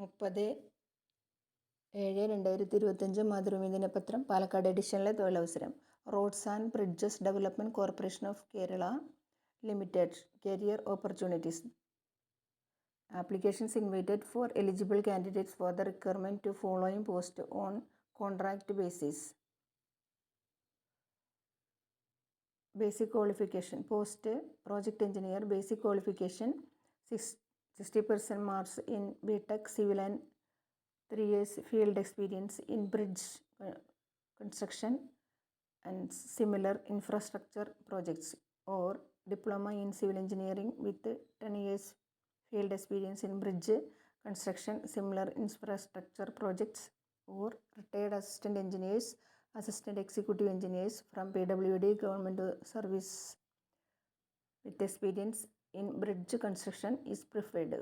30/7/2025 മാതൃഭൂമി ദിനപത്രം പാലക്കാട് എഡിഷനിലെ തൊഴിലവസരം. Roads and bridges development corporation of Kerala limited career opportunities. Applications invited for eligible candidates for the requirement to following post on contract basis. Basic qualification. Post project engineer. Basic qualification 60% marks in BTech Civil and 3 years field experience in bridge construction and similar infrastructure projects, or diploma in civil engineering with 10 years field experience in bridge construction, similar infrastructure projects, or retired assistant engineers, assistant executive engineers from PWD government service with experience in bridge construction is preferred.